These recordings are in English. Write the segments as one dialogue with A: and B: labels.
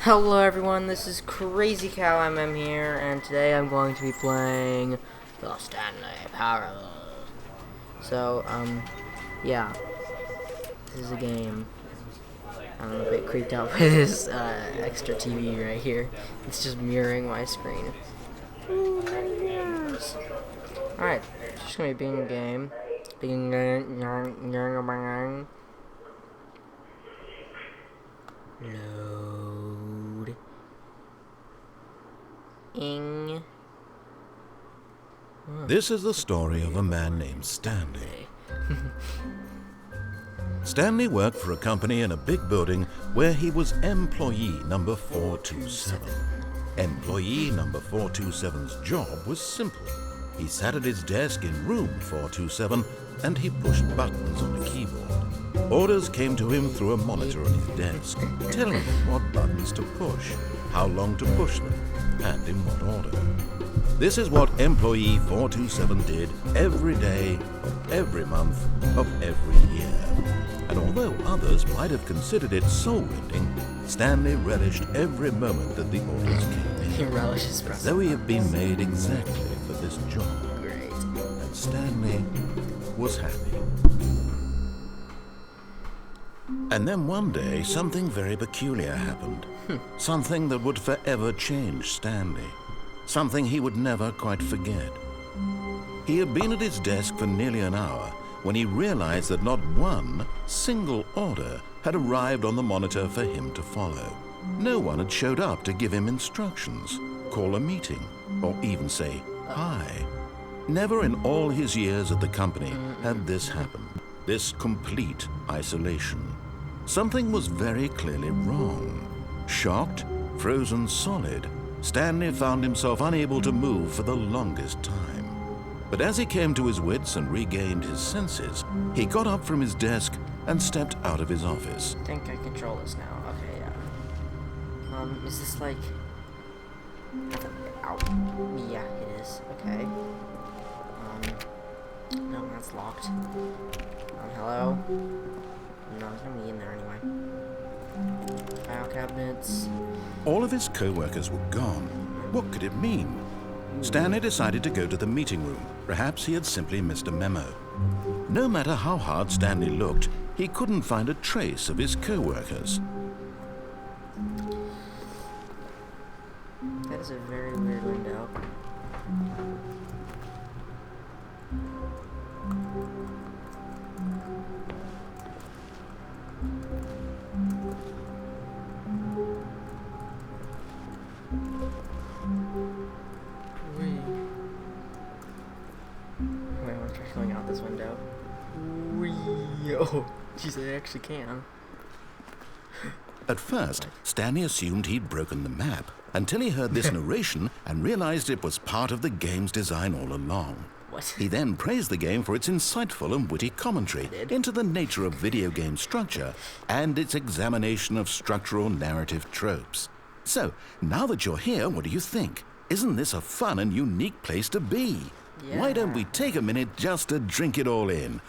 A: Hello everyone, this is CrazyCowMM here, and today I'm going to be playing the Stanley Parable. So, yeah, this is a game. I'm a bit creeped out by this extra TV right here. It's just mirroring my screen. Ooh, many mirrors. Alright, it's just gonna be being a game. Load. Ing.
B: This is the story of a man named Stanley. Stanley worked for a company in a big building where he was employee number 427. Employee number 427's job was simple. He sat at his desk in room 427 and he pushed buttons on a keyboard. Orders came to him through a monitor on his desk, telling him what buttons to push, how long to push them, and in what order. This is what employee 427 did every day of every month of every year. And although others might have considered it soul-rending, Stanley relished every moment that the orders came in.
A: He relishes
B: as though he had been made exactly for this job.
A: Great.
B: And Stanley was happy. And then one day, something very peculiar happened. Something that would forever change Stanley. Something he would never quite forget. He had been at his desk for nearly an hour when he realized that not one single order had arrived on the monitor for him to follow. No one had showed up to give him instructions, call a meeting, or even say hi. Never in all his years at the company had this happened. This complete isolation. Something was very clearly wrong. Shocked, frozen solid, Stanley found himself unable to move for the longest time. But as he came to his wits and regained his senses, he got up from his desk and stepped out of his office.
A: I think I control this now. Okay, yeah. Is this like... Ow. Yeah, it is. Okay. No, that's locked. Hello? No, there's nobody in there anyway. File cabinets.
B: All of his co-workers were gone. What could it mean? Stanley decided to go to the meeting room. Perhaps he had simply missed a memo. No matter how hard Stanley looked, he couldn't find a trace of his co-workers.
A: That is a very weird window. Wait, I'm trying going out this window. Oh, jeez, I actually can.
B: At first, Stanley assumed he'd broken the map until he heard this narration and realized it was part of the game's design all along.
A: What?
B: He then praised the game for its insightful and witty commentary into the nature of video game structure and its examination of structural narrative tropes. So, now that you're here, what do you think? Isn't this a fun and unique place to be?
A: Yeah.
B: Why don't we take a minute just to drink it all in?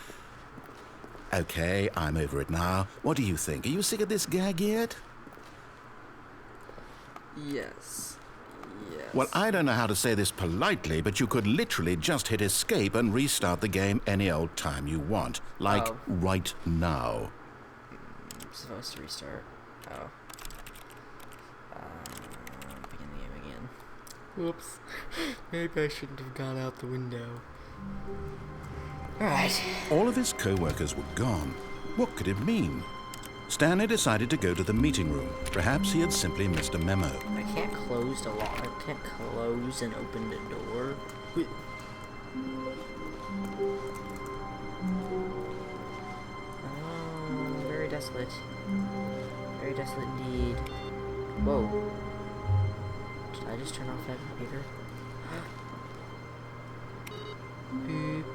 B: Okay, I'm over it now. What do you think? Are you sick of this gag yet?
A: Yes. Yes.
B: Well, I don't know how to say this politely, but you could literally just hit escape and restart the game any old time you want. Like right now.
A: I'm supposed to restart. Oh. Begin the game again. Whoops. Maybe I shouldn't have gone out the window. Alright.
B: All of his co-workers were gone. What could it mean? Stanley decided to go to the meeting room. Perhaps he had simply missed a memo.
A: I can't close the lock. I can't close and open the door. Wait. Oh, very desolate. Very desolate indeed. Whoa. Did I just turn off that computer? Beep.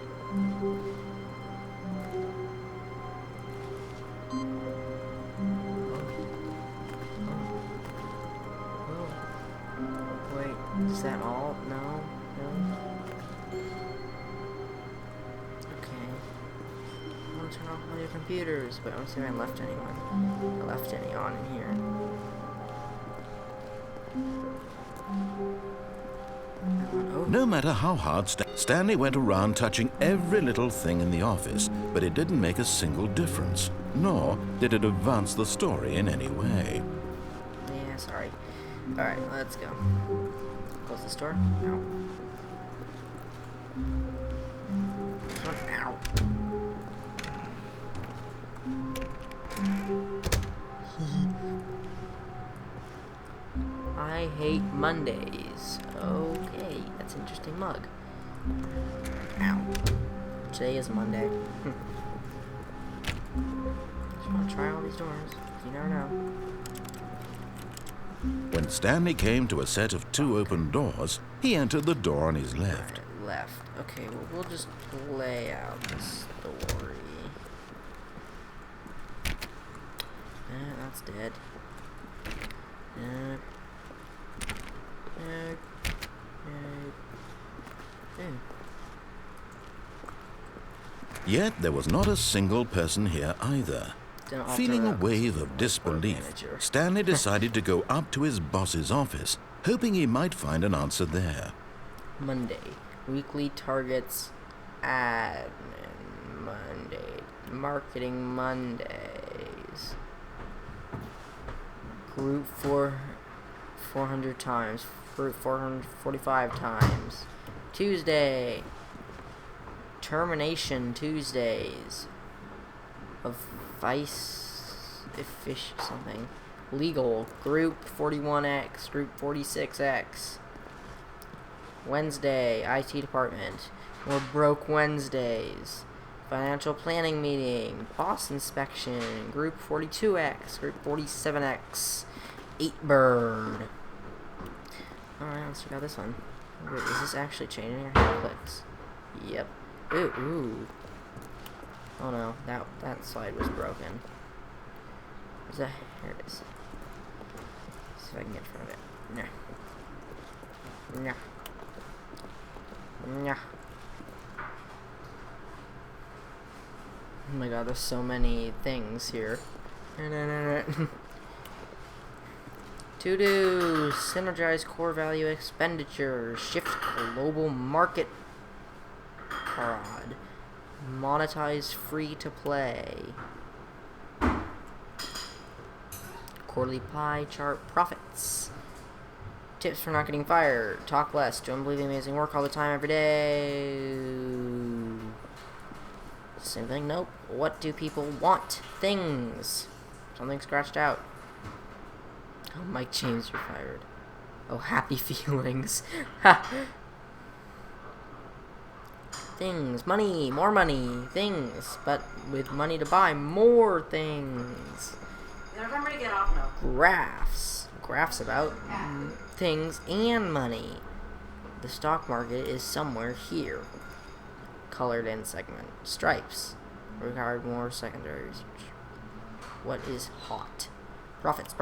A: Wait, is that all? No? No? Okay. I want to turn off all your computers, but I don't see if I left anyone. I left any on in here.
B: No matter how hard Stanley went around touching every little thing in the office, but it didn't make a single difference, nor did it advance the story in any way.
A: Yeah, sorry. Alright, let's go. Close this door. Ow. Ow. I hate Mondays. Okay, that's an interesting mug. Ow. Today is Monday. Just want to try all these doors. You never know.
B: When Stanley came to a set of 2 open doors, he entered the door on his left.
A: Left. Okay, well, we'll just lay out the story. That's dead.
B: Yet there was not a single person here either. Feeling a wave of disbelief, Stanley decided to go up to his boss's office, hoping he might find an answer there.
A: Monday. Weekly targets. Admin Monday. Marketing Mondays. Group 400 times. 445 times. Tuesday. Termination Tuesdays. Of vice something. Legal. Group 41X. Group 46X. Wednesday. IT department. We're broke Wednesdays. Financial planning meeting. Boss inspection. Group 42X. Group 47X. 8bird. Alright, let's check out this one. Wait, is this actually changing or how it clicks? Yep. Ooh. Oh no, that slide was broken. Where's that? Here it is. See if I can get in front of it. Nah. Oh my god, there's so many things here. To do, synergize core value expenditure, shift global market prod, monetize free to play, quarterly pie chart profits, tips for not getting fired, talk less, do unbelievably amazing work all the time every day. Same thing, nope. What do people want? Things. Something scratched out. Oh, Mike James, you're fired. Oh, happy feelings. Things. Money. More money. Things. But with money to buy more things.
C: Remember to get off now.
A: Graphs. Graphs about things and money. The stock market is somewhere here. Colored in segment. Stripes. Regard more secondary research. What is hot? Profits.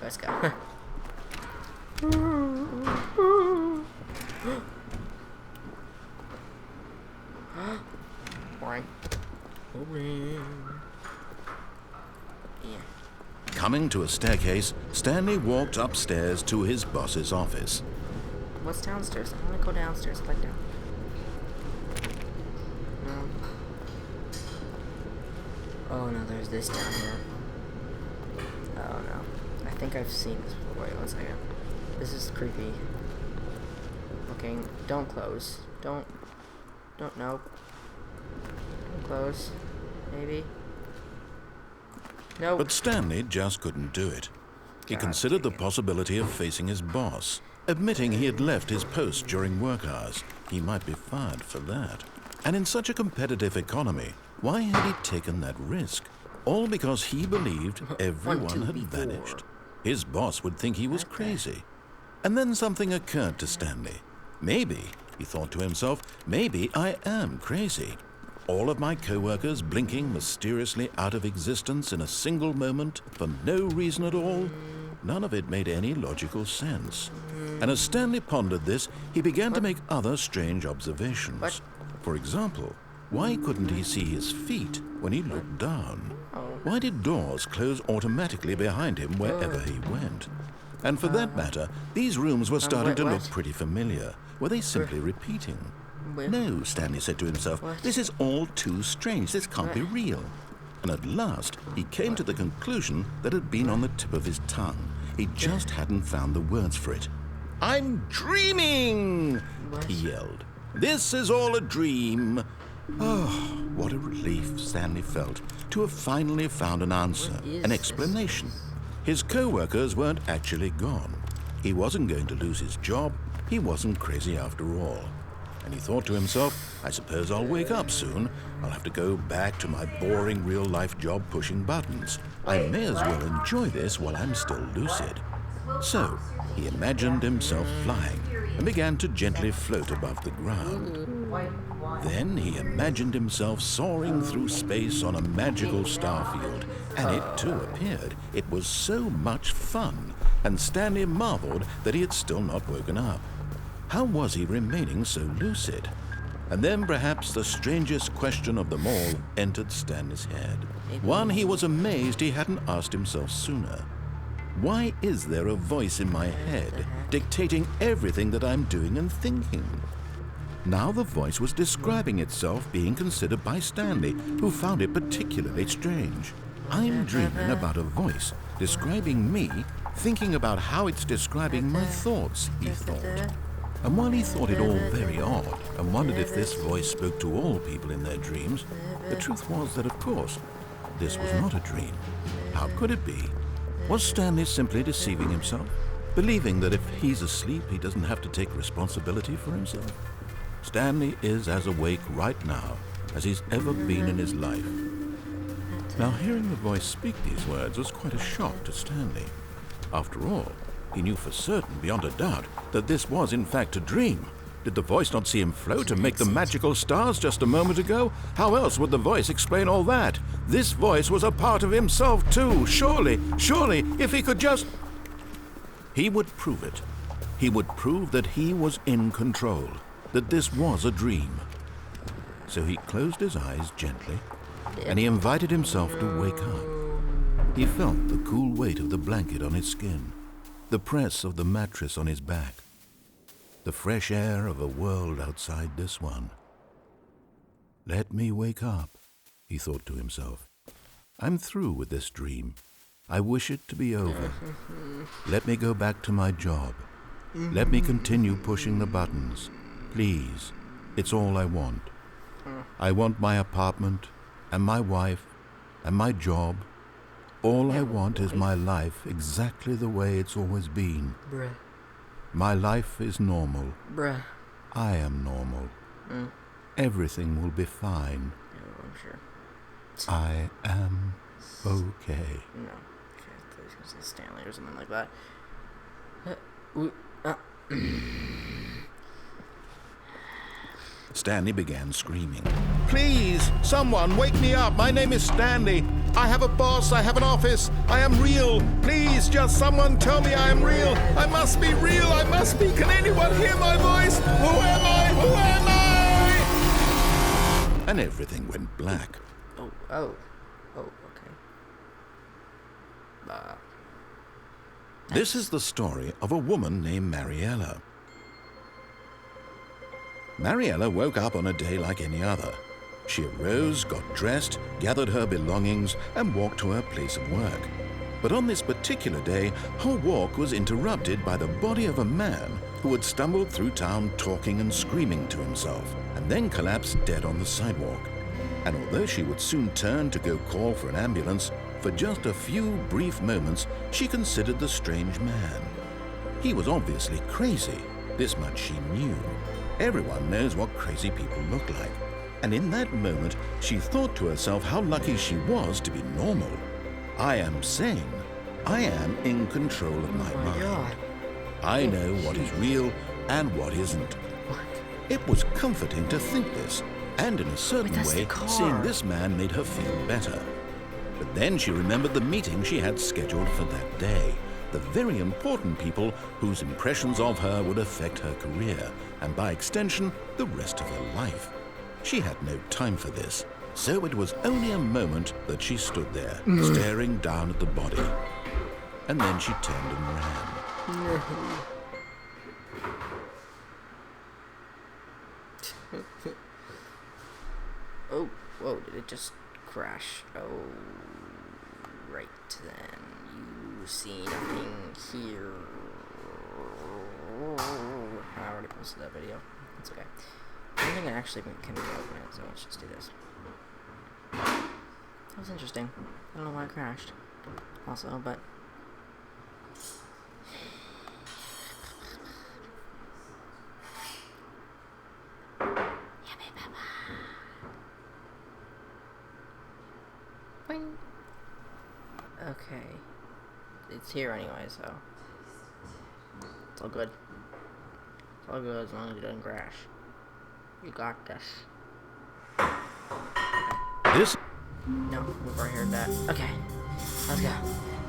A: Let's go. Boring. Yeah.
B: Coming to a staircase, Stanley walked upstairs to his boss's office.
A: What's downstairs? I want to go downstairs. Click down. No. Oh no, there's this down here. Oh no. I think I've seen this before. Wait 1 second. This is creepy. Looking. Don't close. Don't nope. Don't close. Maybe. Nope.
B: But Stanley just couldn't do it. He considered the possibility of facing his boss, admitting he had left his post during work hours. He might be fired for that. And in such a competitive economy, why had he taken that risk? All because he believed everyone had vanished. His boss would think he was crazy. And then something occurred to Stanley. Maybe, he thought to himself, maybe I am crazy. All of my co-workers blinking mysteriously out of existence in a single moment for no reason at all. None of it made any logical sense. And as Stanley pondered this, he began to make other strange observations. For example, why couldn't he see his feet when he looked down? Why did doors close automatically behind him wherever he went? And for that matter, these rooms were starting to look
A: what?
B: pretty familiar. Were they simply repeating? No, Stanley said to himself, this is all too strange. This can't be real. And at last, he came to the conclusion that had been on the tip of his tongue. He just hadn't found the words for it. I'm dreaming! He yelled. This is all a dream. Oh, what a relief Stanley felt to have finally found an answer, an explanation. His co-workers weren't actually gone. He wasn't going to lose his job. He wasn't crazy after all. And he thought to himself, I suppose I'll wake up soon. I'll have to go back to my boring real-life job pushing buttons. I may as well enjoy this while I'm still lucid. So, he imagined himself flying and began to gently float above the ground. Then he imagined himself soaring through space on a magical starfield, and it too appeared. It was so much fun, and Stanley marveled that he had still not woken up. How was he remaining so lucid? And then perhaps the strangest question of them all entered Stanley's head. One he was amazed he hadn't asked himself sooner. Why is there a voice in my head dictating everything that I'm doing and thinking? Now the voice was describing itself being considered by Stanley, who found it particularly strange. I'm dreaming about a voice describing me, thinking about how it's describing my thoughts, he thought. And while he thought it all very odd and wondered if this voice spoke to all people in their dreams, the truth was that, of course, this was not a dream. How could it be? Was Stanley simply deceiving himself, believing that if he's asleep, he doesn't have to take responsibility for himself? Stanley is as awake right now as he's ever been in his life. Now, hearing the voice speak these words was quite a shock to Stanley. After all, he knew for certain, beyond a doubt, that this was in fact a dream. Did the voice not see him float and make the magical stars just a moment ago? How else would the voice explain all that? This voice was a part of himself too. Surely, if he could just... He would prove it. He would prove that he was in control, that this was a dream. So he closed his eyes gently, and he invited himself to wake up. He felt the cool weight of the blanket on his skin, the press of the mattress on his back, the fresh air of a world outside this one. Let me wake up, he thought to himself. I'm through with this dream. I wish it to be over. Let me go back to my job. Let me continue pushing the buttons. Please, it's all I want. I want my apartment and my wife and my job. All I want is my life exactly the way it's always been.
A: Bruh.
B: My life is normal.
A: Bruh.
B: I am normal. Everything will be fine.
A: Yeah, I'm sure.
B: I am okay.
A: No. Okay, I thought he was going to say Stanley or something like that.
B: Stanley began screaming. Please, someone, wake me up. My name is Stanley. I have a boss. I have an office. I am real. Please, just someone tell me I am real. I must be real. I must be. Can anyone hear my voice? Who am I? Who am I? And everything went black.
A: Oh, okay.
B: This is the story of a woman named Mariella. Mariella woke up on a day like any other. She arose, got dressed, gathered her belongings, and walked to her place of work. But on this particular day, her walk was interrupted by the body of a man who had stumbled through town talking and screaming to himself, and then collapsed dead on the sidewalk. And although she would soon turn to go call for an ambulance, for just a few brief moments, she considered the strange man. He was obviously crazy. This much she knew. Everyone knows what crazy people look like. And in that moment, she thought to herself how lucky she was to be normal. I am sane. I am in control of my mind.
A: God.
B: I know what is real and what isn't. It was comforting to think this, and in a certain
A: that's
B: way,
A: the car.
B: seeing this man made her feel better. But then she remembered the meeting she had scheduled for that day. The very important people whose impressions of her would affect her career, and by extension, the rest of her life. She had no time for this, so it was only a moment that she stood there, staring down at the body. And then she turned and ran.
A: Oh, whoa, did it just crash? Oh, right then. You see nothing here. I already posted that video. It's okay. I don't think it actually can open it, so let's just do this. That was interesting. I don't know why it crashed. Also, but... Boing. Okay. It's here anyway, so... It's all good. It's all good as long as it doesn't crash. You got this.
B: This...
A: No, we've already heard that. Okay. Let's go.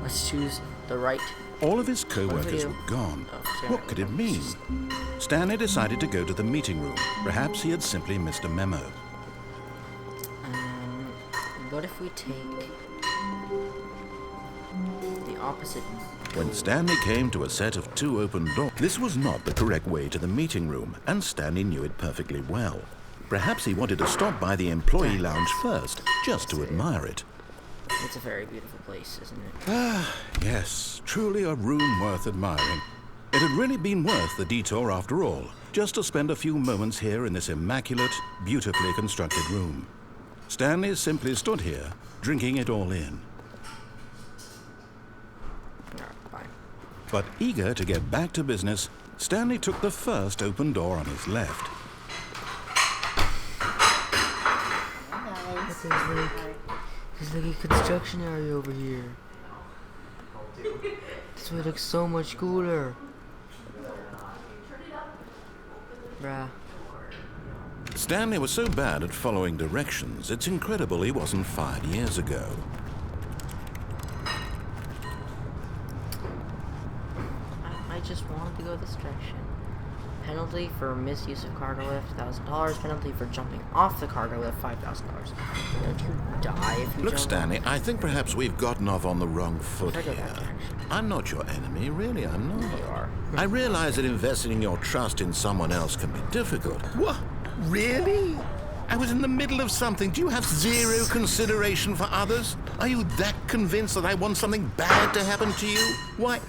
A: Let's choose the right...
B: All of his co-workers were gone. What could it mean? Stanley decided to go to the meeting room. Perhaps he had simply missed a memo.
A: What if we take the opposite?
B: When Stanley came to a set of 2 open doors, this was not the correct way to the meeting room, and Stanley knew it perfectly well. Perhaps he wanted to stop by the employee lounge first, just to admire it.
A: It's a very beautiful place, isn't it?
B: Ah, yes, truly a room worth admiring. It had really been worth the detour after all, just to spend a few moments here in this immaculate, beautifully constructed room. Stanley simply stood here, drinking it all in.
A: Fine.
B: But eager to get back to business, Stanley took the first open door on his left.
A: There's like a construction area over here. This way looks so much cooler. Bruh.
B: Stanley was so bad at following directions, it's incredible he wasn't fired years ago.
A: I just wanted to go this direction. Penalty for misuse of cargo lift, $1,000. Penalty for jumping off the cargo lift, $5,000. Don't you die if you
B: Look,
A: jump
B: Stanley, I think perhaps we've gotten off on the wrong foot
A: If I go
B: here.
A: that direction.
B: I'm not your enemy, really, I'm not.
A: You are.
B: I realize that investing your trust in someone else can be difficult. What? Really? I was in the middle of something. Do you have zero consideration for others? Are you that convinced that I want something bad to happen to you? Why,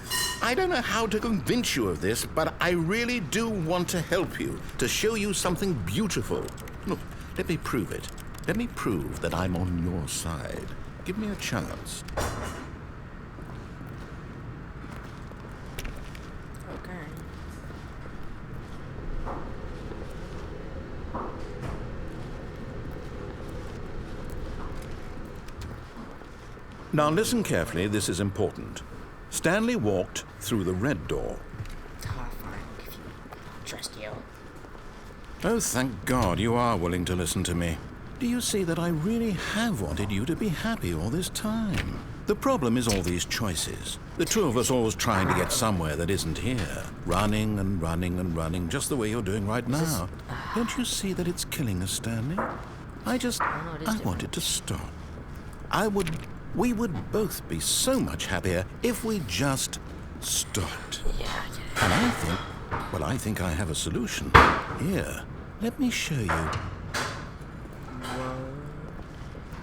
B: I don't know how to convince you of this, but I really do want to help you, to show you something beautiful. Look, let me prove it. Let me prove that I'm on your side. Give me a chance.
A: Okay.
B: Now listen carefully, this is important. Stanley walked through the red door.
A: Ah, fine. If you trust you.
B: Oh, thank God you are willing to listen to me. Do you see that I really have wanted you to be happy all this time? The problem is all these choices. The two of us always trying to get somewhere that isn't here. Running and running and running, just the way you're doing right now. Don't you see that it's killing us, Stanley? I wanted to stop. We would both be so much happier if we just stopped.
A: Yeah,
B: And I think I have a solution. Here, let me show you.
A: Whoa.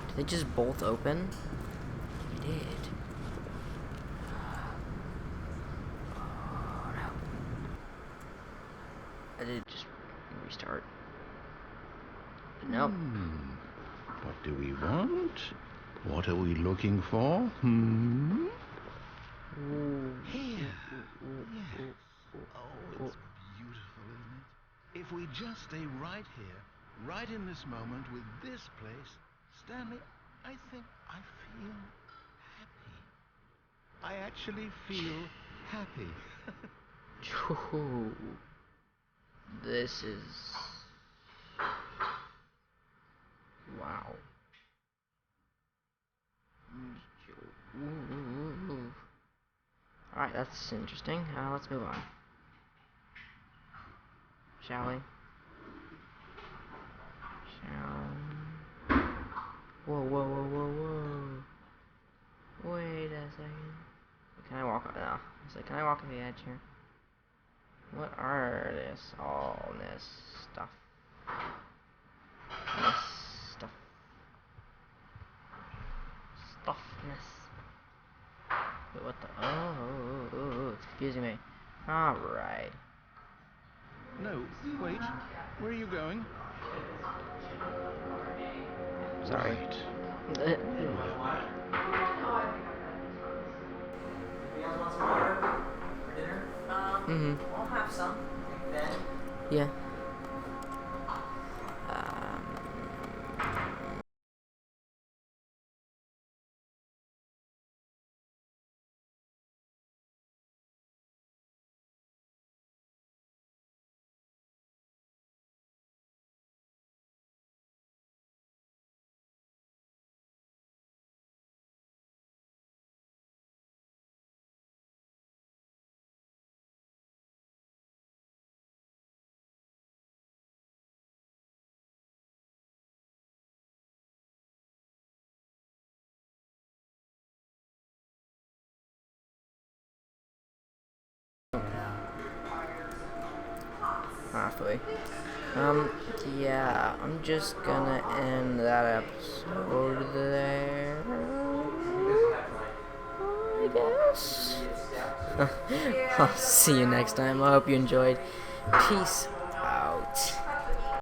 A: Did they just both open? They did. Oh, no. I did just restart. But nope.
B: What do we want? What are we looking for?
A: Ooh.
B: Here. Yes. Oh, it's beautiful, isn't it? If we just stay right here, right in this moment with this place, Stanley, I think I feel happy. I actually feel happy.
A: Ooh. This is... Wow. Alright, that's interesting. Let's move on. Shall we? Whoa, whoa, whoa, whoa, whoa. Wait a second. Can I walk up now? So can I walk on the edge here? What are this? All this stuff. This stuff. Stuffness. Wait, what the? Oh, it's confusing me. Alright.
B: No, wait. Where are you going?
A: Sorry.
B: Right.
C: You guys want some water for dinner? I'll have some. Ben?
A: Yeah. Halfway. Yeah, I'm just gonna end that episode there. I guess. I'll see you next time. I hope you enjoyed. Peace.